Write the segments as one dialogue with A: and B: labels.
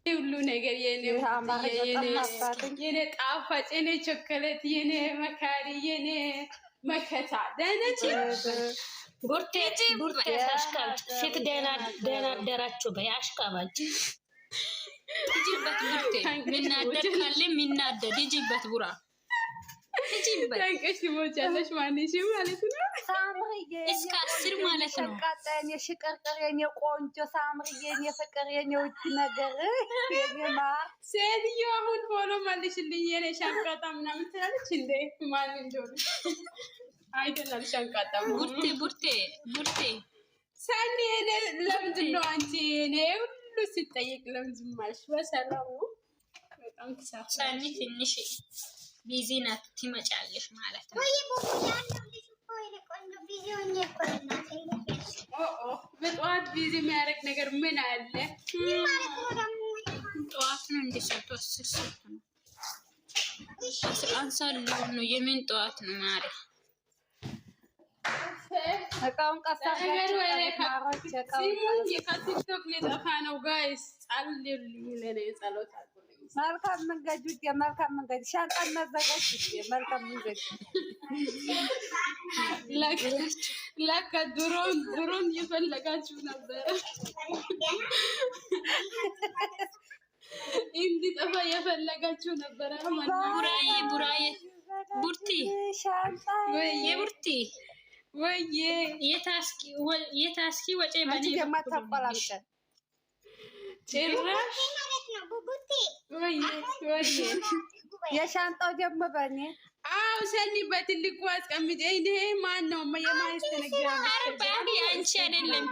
A: ሁሉ ነገር የኔ ጣፋጭ የኔ ቾኮሌት የኔ መካሪ የኔ መከታ ደነች
B: ቡርቴ አሽቃባጭ ሴት ደህና አደራችሁ በያሽቃባጭ ይጅበት ቡርቴ ሚናደድ ካለ ሚናደድ ይጅበት ቡራ
A: ታንቀሽ ትሞቻለሽ ማለት ነው።
C: ሳምሪዬ
B: እስከ 10 ማለት ነው።
C: ሸቃጣኝ የሽቀርቀር የኔ ቆንጆ ሳምሪዬ የኔ ፍቅር የኔ ውድ ነገር የኔ ማር
A: ሴትዮ አሁን ፎሎ መልሽልኝ የኔ ሸንቃጣ ምናምን ትላለች እንዴ ማን እንደሆነ አይደለም ሸንቃጣ ቡርቴ ሰኒ ለምንድን ነው አንቺ እኔ ሁሉ ሲጠይቅ ለምን ዝም አልሽ? በሰላሙ በጣም ክሳፍ
B: ሰኒ ትንሽ ቢዚ ናት ትመጫለሽ ማለት ነው።
A: በጠዋት ቢዚ የሚያደርግ ነገር ምን አለ?
B: ጠዋት ነው እንዲሰጡ 10 ሰዓት ነው። አንሳለሁ ነው የምን ጠዋት ነው ማሪ
C: እቃውን ቀሳቀሩ
A: የቲክቶክ ሊጠፋ ነው ጋይስ ጸልዩልኝ ለኔ ጸሎት አድርጉልኝ።
C: መልካም መንገድ የመልካም መንገድ ሻንጣን መዘጋጅ መልካም መንገድ
A: ለካ ድሮን እየፈለጋችሁ ነበር እንዲጠፋ እየፈለጋችሁ ነበር።
B: ቡራዬ ቡርቲ ሻንጣ ቡርቲ ወይዬ የታስኪ ወጪ በኔ
C: የማታቆላምጠ
A: ጭራሽ ወይዬ
C: የሻንጣው ደግሞ በኔ
A: አው ሰኒ በትልቁ አስቀምጬ ይሄ ማን ነው የማይስተነግራ
B: አረባዲ አንቺ አይደለም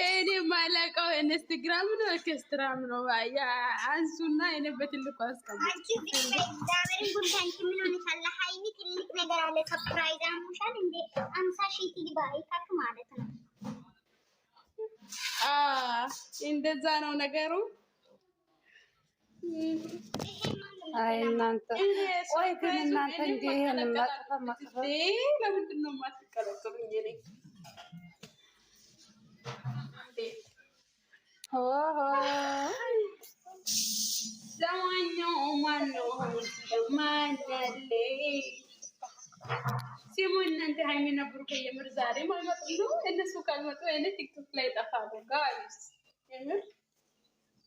A: እኔ ማላውቀው ኢንስታግራም ነው ኤክስትራም ነው አንሱና እኔ በትልቁ አስቀምጬ እንደዛ ነው ነገሩ።
C: አይ እናንተ ቆይ ግን እናንተ እንዴ ይሄን መጥፋ
A: ለምንድን ነው የማትቀረጥሩኝ? እኔ ለማንኛው ማን ያለ ሲሙ እናንተ ሃይሚና ብሩክ የምር ዛሬ ማለት ነው እነሱ ካልመጡ እኔ ቲክቶክ ላይ ጠፋሉ ጋይስ የምር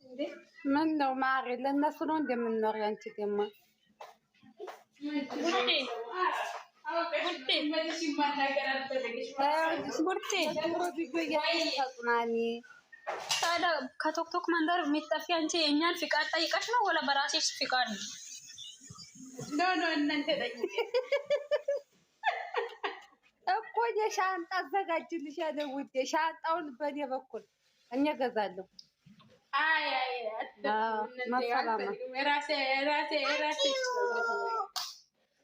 A: እንዴ
C: ምን ነው ማሪ ለነሱ ነው እንደምንኖር ያንቺ ደማ
B: ታዲያ ከቶክቶክ መንደር የሚጠፊ አንቺ የእኛን ፍቃድ ጠይቀሽ ነው ወላ በራስሽ ፍቃድ ነው?
A: ኖ እናንተ ጠይቄ
C: እኮ የሻንጣ አዘጋጅልሻለሁ ውዴ። ሻንጣውን በኔ በኩል እኔ እገዛለሁ።
A: አይ
C: ማሰላማ
A: ራሴ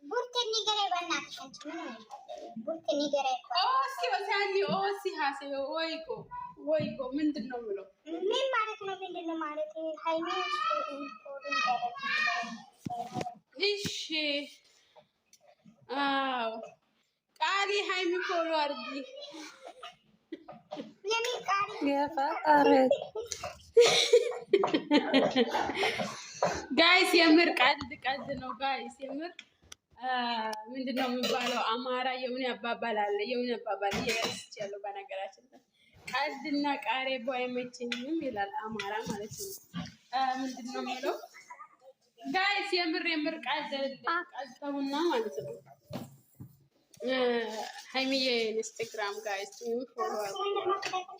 D: ቡርቴ ንገረኝ በእናትሽ አንቺ ቡርቴ ንገረኝ
A: ወይቆ ምንድን ነው የምለው?
D: ምን ማለት ነው? ምንድን ነው ማለት? ሃይሚ
A: እሺ አዎ ቃሪ ሃይሚ ፎሎ አድርጊ።
D: የምን ቃሪ
C: የፈጠረ
A: ጋይስ የምር ቀልድ ነው ጋይስ የምር ምንድን ነው የሚባለው? አማራ የሆነ አባባል አለ። የሆነ አባባል እየረስቻለሁ በነገራችን ላይ ቀልድና ቃሬ አይመቸኝም ይላል አማራ ማለት ነው። ምንድን ነው የሚለው ጋይስ? የምር ቀልተውና ማለት ነው። ሃይሚዬ ኢንስታግራም ጋይስ ፎሎ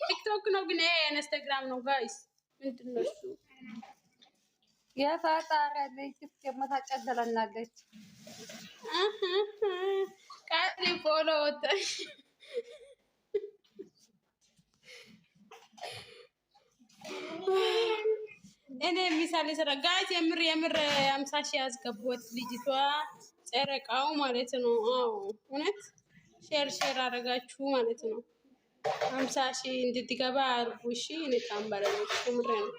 A: ቲክቶክ ነው ግን ኢንስታግራም ነው ጋይስ። ምንድን ነው እሱ?
C: የፈጣሪ ልጅ ደግሞ ታጨደለናለች።
A: ቃሪ ፎሎ ወጣሽ እኔ ሚሳሌ ስራ ጋይስ የምር 50 ሺህ ያስገቡት ልጅቷ ጨረቃው ማለት ነው። አዎ እውነት ሼር አደረጋችሁ ማለት ነው። 50 ሺህ እንድትገባ አርጉ እሺ። እኔ ታምባለች ምር ነው።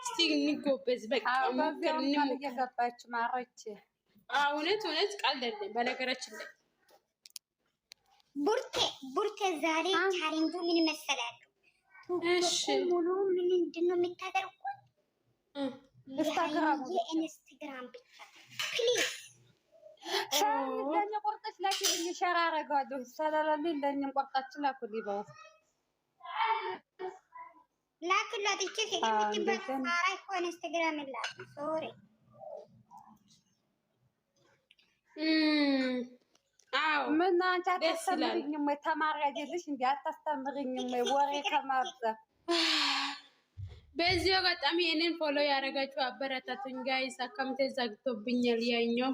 A: እስቲ እንጎበዝ በቃ
C: ሞክር እየገባች ማሮች
A: እውነት ቀልድ አይደለም በነገራችን ላይ
D: ቡርቴ ዛሬ ቻሌንጁ ምን መሰላችሁ?
A: እሺ
D: ሙሉ ምንድን ነው የምታደርጉት? የኢንስታግራም ብቻ ፕሊዝ
C: ለእኔ ቆርጠሽ ላኪልኝ፣ ሸራ አደርገዋለሁ። ሰላላልኝ ለእኔም ቆርጣችሁ ላኩልኝ በውስጥ
D: ላክላት። እቺ ሲገምትበት ሳራ እኮ ኢንስታግራም ላት ሶሪ
A: አዎ
C: ምን አንቺ አታስተምሪኝም ወይ? ተማሪ አይደለሽ እንዴ? አታስተምሪኝም ወይ? ወሬ ከማብዛት
A: በዚህ አጋጣሚ እኔን ፎሎ ያደረጋችሁ አበረታቱኝ ጋይስ። አካውንቴ ዘግቶብኛል። ያኛው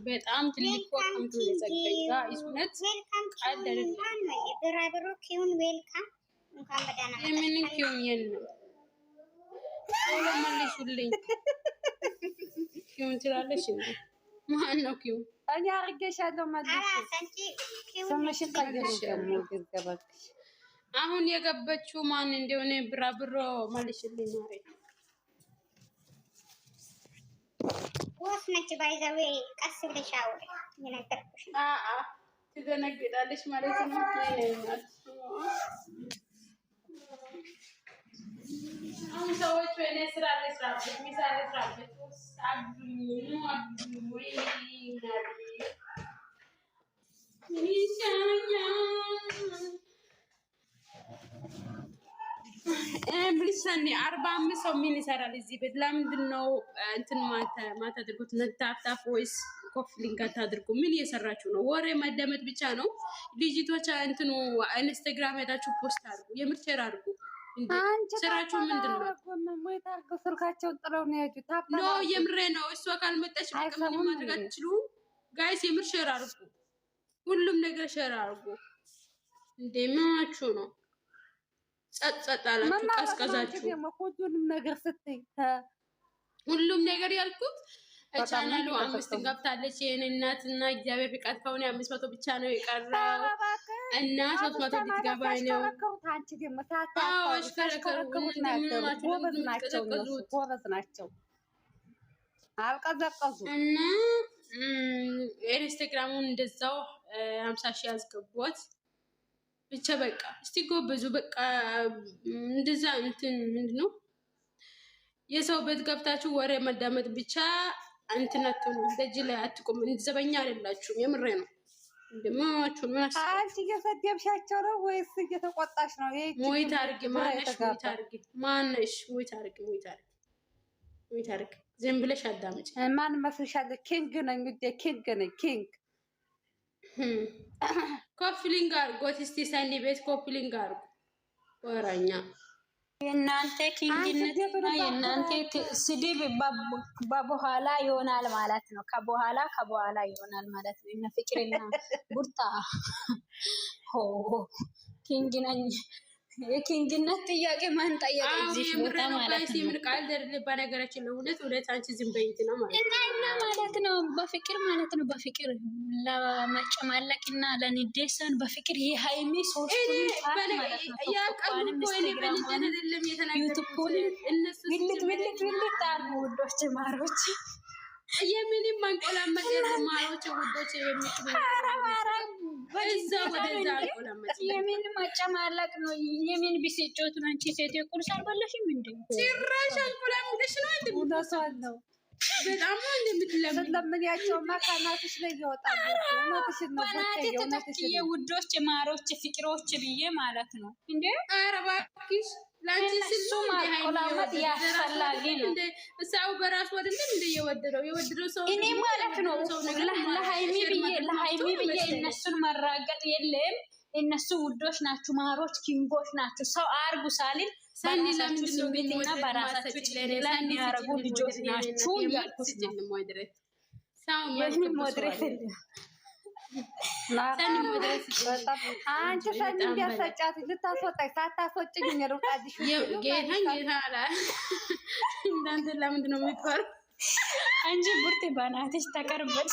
A: በጣም ትልቅ አካውንት ነው የዘጋኝ ጋይስ። እውነት አይደለም
D: ብራብሮ ኪውን ዌልካም እንኳን በደህና
A: ምን ኪውን የለም ፎሎ መልሱልኝ። ኪውን ትላለሽ እንዴ? ማን ነው ኪውን?
C: እኔ አርጌሻለሁ ማለት ስምሽን ቀይረሽ ደግሞ ገባክሽ።
A: አሁን የገበችው ማን እንደሆነ ብራብሮ መልሽልኝ ማሬ።
D: ወስ ነች ባይዘዌ ቀስ ብለሽ አውሪ የነገርኩሽ።
A: ትደነግጣለሽ ማለት ነው። አሁን ሰዎች ወይኔ ስራ ለስራበት ሚሳ ለስራበት ብልሳኔ 45 ሰው ምን ይሰራል እዚህ ቤት? ለምንድን ነው እንትን ማታደርጉት? ነታፍታፍ ወይስ ኮፍ ሊንክ አድርጉ? ምን እየሰራችሁ ነው? ወሬ ማዳመጥ ብቻ ነው። ልጅቶች እንትኑ ኢንስታግራም ሄዳችሁ ፖስት አድርጉ፣ የምር ሼር አድርጉ። ስራችሁ ምንድን ነው?
C: ስልካቸውን ጥለው ነው ያጁት።
A: ኖ የምሬ ነው። እሷ ካልመጣች ምንም ማድረግ አትችሉም ጋይስ። የምር ሼር አድርጉ፣ ሁሉም ነገር ሼር አድርጉ። እንዴ ምናችሁ ነው? ጸጥ አላችሁ፣ ቀዝቀዛችሁ።
C: ሁሉንም ነገር ስትይ
A: ሁሉም ነገር ያልኩት ቻናሉ 5 ገብታለች። የኔ እናትና እግዚአብሔር ፍቃድ ከሆነ 500 ብቻ ነው የቀረው እና 300 ልትገባ ነው።
C: አንቺ ደግሞ ታታሽከረከሩት ናቸው። ጎበዝ ናቸው። አልቀዘቀዙ
A: እና ኢንስታግራሙን እንደዛው 50 ሺህ ያስገቧት ብቻ። በቃ እስቲ ጎበዙ። በቃ እንደዛ እንትን ምንድነው የሰው ቤት ገብታችሁ ወሬ መዳመጥ ብቻ እንትናቱ ነው። ደጅ ላይ አትቆም። ዘበኛ አይደላችሁም። የምሬ ነው። እንደማችሁ ነው።
C: አንቺ እየሰደብሻቸው ነው ወይስ እየተቆጣሽ ነው?
A: ሞይት አርግ ማነሽ? ሞይት አርግ ማነሽ? ሞይት አርግ ሞይት አርግ። ዝም ብለሽ አዳምጪ።
C: ማን መስልሻል? ኪንግ ነኝ እንዴ? ኪንግ ነኝ ኪንግ።
A: ኮፍሊንግ አርጎት እስቲ ሰኒ ቤት ኮፍሊንግ አርጎ ወራኛ
B: የእናንተ ኪንግነትና የእናንተ ስድብ በበኋላ ይሆናል ማለት ነው። ከበኋላ ይሆናል ማለት ነው። እነ ፍቅርና ቡርታ ሆ ኪንግ ነኝ። የኪንግነት ጥያቄ ማን ጠየቀ? እዚህ ቦታ ማለት ነው።
A: የምር ቃል ደርል በነገራችን ነው። እውነት አንቺ ዝም በይት ነው ማለት
B: ነው ማለት ነው። በፍቅር ማለት ነው። በፍቅር ለመጨማለቅና ለንዴሰን በፍቅር ይሄ ሃይሚ ሶስት ማለት ነው። ያቀርቡ ወይ በልጅነት አይደለም የተናገሩት እነሱ ብልት አርጉ ውዶች ማሮች
A: የሚንም አንቆላመጥ ማሮች ውዶች የሚችሉ በዛ ወደዛ አንቆላመጥ
B: የሚን ማጨማለቅ ነው። የሚን ቢስጮት ነው። አንቺ ሴት ቁርስ አልበላሽም እንዴ?
A: ጭራሽ አንቆላመጥሽ ነው እንዴ?
C: ውዳቷን ነው
A: በጣም ነው እንደምትለምን
C: ስለምንያቸው ማካናትሽ ላይ ይወጣሉ። እውነትሽን ነው።
B: ተተክዬ ውዶች ማሮች ፍቅሮች ብዬ ማለት ነው እንዴ?
A: ኧረ እባክሽ ላንቺ ስሉ
B: ማቆላመጥ ያስፈላጊ ነው።
A: ሰው በራሱ አይደለም እንደ የወደደው ሰው
B: እኔ ማለት ነው። ለሃይሚ ብዬ እነሱን መራገጥ የለም። እነሱ ውዶች ናችሁ፣ ማሮች፣ ኪንጎች ናችሁ። ሰው አርጉ ሳሊል በራሳችሁ ስሜትና በራሳችሁ ጭንቅላት የሚያረጉ ልጆች ናችሁ ያልኩት ነው። ሞድሬት
C: አንቺ ሰኒ እንዲያሰጫት ልታስወጣኝ ሳታስወጭኝ የሩጣልሽ
A: ጌታ አላ እንዳንተ ለምንድን ነው የምትፈሩ?
B: አንቺ ቡርቴ ባናትሽ ተቀርበች።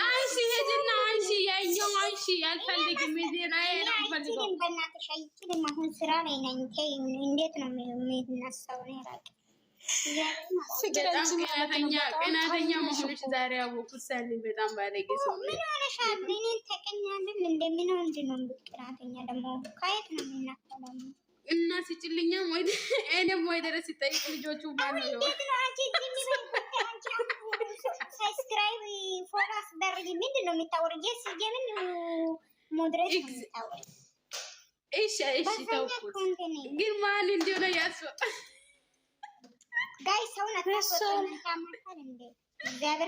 A: አንቺ ሄድና አንቺ ያየው አንቺ አልፈልግም ዜና
D: በእናትሽ አይችልም። አሁን ስራ ላይ ነኝ። እንዴት ነው የሚነሳው? ነው
A: ቀናተኛ መሆንሽ ዛሬ አወኩት። ሰኒ በጣም ባለጌ ሰው
D: ምን ሆነሻል? እኔን ተቀኛለን እንደምን ነው ቀናተኛ ደግሞ ከየት ነው የሚናፈለው?
A: እና ሲጭልኛም ወይ እኔም ወይ ድረስ ሲጠይቅ ልጆቹ ማለት ነው
D: ሰብስክራይብ ፎሎ አስደርጊ ምንድን ነው የሚታወረው? የምን ሞድሬት ነው የሚታወረው?
A: እሺ ተውኩት። ግን ማን እንደሆነ ያስወጣ
D: ጋይ ሰውን አታስወጣም እንዴ?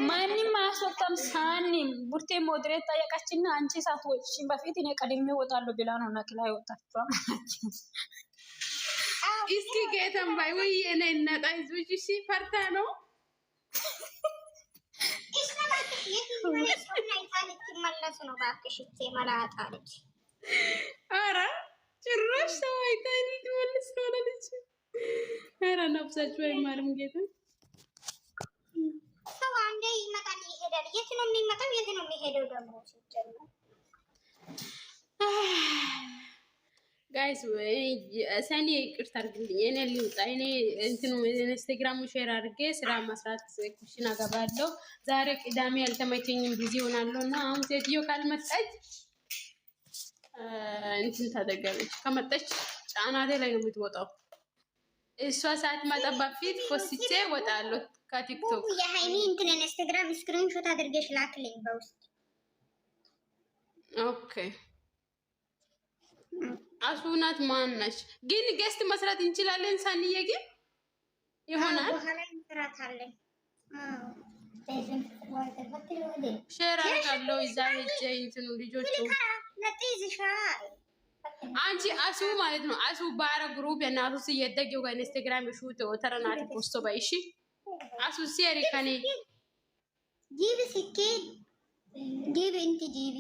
B: ማንም አያስወጣም። ሳኒም ቡርቴ ሞድሬት ጠየቀችና አንቺ ሳትወጪ በፊት እኔ ቀድሜ እወጣለሁ ብላ ነው ነቅላ የወጣችው ማለት።
A: እስኪ ጌታም ባይ ወይ እኔ እናጣ ይዙሽ እሺ ፈርታ ነው ኧረ ጭራሽ ሰው አይታኝ ልትመልስ ነው አለች። ኧረ ነፍሳችሁ አይማርም ጌታ።
D: ሰው አንዴ ይመጣል ይሄዳል። የት ነው የሚመጣው? የት ነው የሚሄደው ደግሞ ሲጀምር?
A: ጋይስ ሰኒ ይቅርታ አድርግልኝ። እኔ ልውጣ። እኔ እንትኑ ኢንስታግራሙ ሼር አድርጌ ስራ መስራት ኩሽና ገባለሁ። ዛሬ ቅዳሜ ያልተመቸኝም ቢዚ ሆናለሁ እና አሁን ሴትዮ ካልመጣች እንትን ታደርጋለች። ከመጣች ጫናቴ ላይ ነው የምትወጣው። እሷ ሳትመጣ በፊት ፖስቼ እወጣለሁ ከቲክቶክ።
D: የሃይሚ እንትን ኢንስታግራም ስክሪንሾት አድርገሽ ላክልኝ በውስጥ።
A: ኦኬ አሱናት ማነች ግን ገስት መስራት እንችላለን። ሳንዬ ግን ይሆናል
D: በኋላ እንሰራታለን።
A: ሼር አድርጋለሁ እዛ ሄጄ እንትኑ ልጆቹ አንቺ አሱ ማለት ነው። አሱ ባረ ግሩፕ የናቱ ሲየደገው ጋር ኢንስታግራም ሹት ተረናት ፖስቶ ባይሺ አሱ ሲሪ ከኔ
D: ጂቢ ሲኬ ጂቢ እንት ጂቢ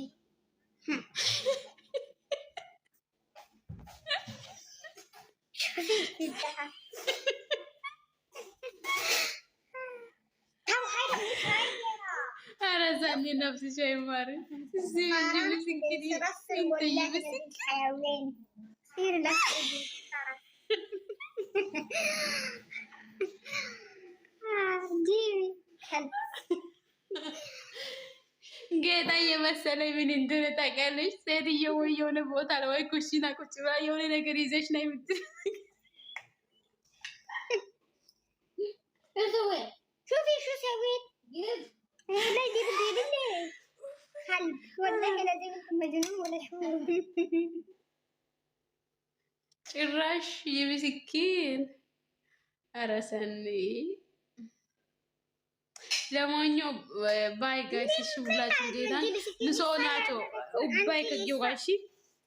A: ኧረ ዛኔ ነፍስሽ አይማር ጌታ የመሰለኝ ምን እንደሆነ ታውቂያለሽ? ሴትዮ ወይ የሆነ ቦታ ላይ ወይ ኩሽና ቁጭ ብላ የሆነ ነገር ይዘሽ ነው የምትል ጭራሽ ይብስኪን። ኧረ ሰኒ ለማንኛው ባይ ጋይስ እሺ፣ ሁላችሁ ጌታ ንሶናቶ ኡባይ ከጊዮጋሺ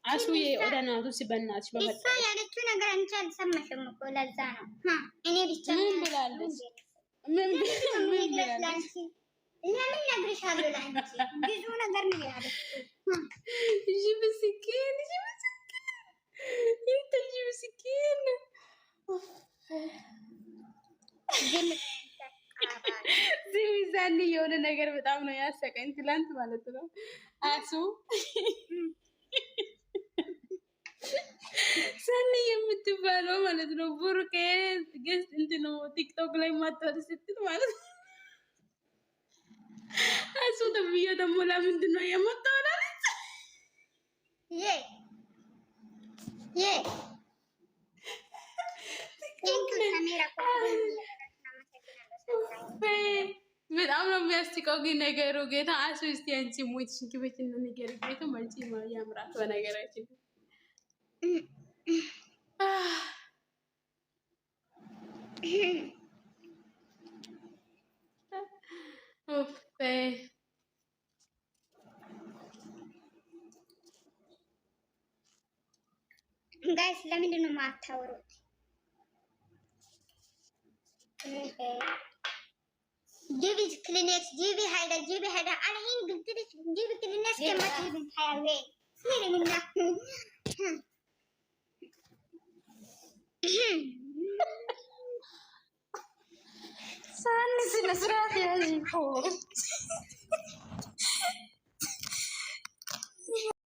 A: አሱ የኦዳናቱ ሲበናች
D: በመጣ ያለችው ነገር አንቺ አልሰማሽም እኮ ለዛ ነው። እኔ ብቻ
A: ምን ብላለች? ምን ብላለች?
D: ለምን ነግርሻለሁ ላንቺ ብዙ ነገር ነው ያለችው።
A: እሺ ምስኪን ይንተጂ ምስኪን ዚሚዛኒ የሆነ ነገር በጣም ነው ያሰቀኝ ትላንት ማለት ነው። አሱ ሰኒ የምትባለው ማለት ነው ቡርቄ ገስት እንትን ነው ቲክቶክ ላይ ማጣት ስትል ማለት ነው። አሱ ተብዬ ደግሞ ለምንድን ነው የመጣው ማለት በጣም ነው የሚያስቀው ግን ነገሩ ጌታ አሱ እስቲ አንቺ ሞት ሽንክበት እና ነገር ጌታ ማንቺ ያምራት በነገራችን
D: ጋይስ ለምንድን ነው የማታወሩት? ጂቢ ክሊኒክስ ጂቢ ሃይዳ አለኝ ግንትልሽ ጂቢ ክሊኒክስ ከመት ይብን ሃያዌ ሲሪምና
B: ሳኒ ስነ ስርዓት ያዥ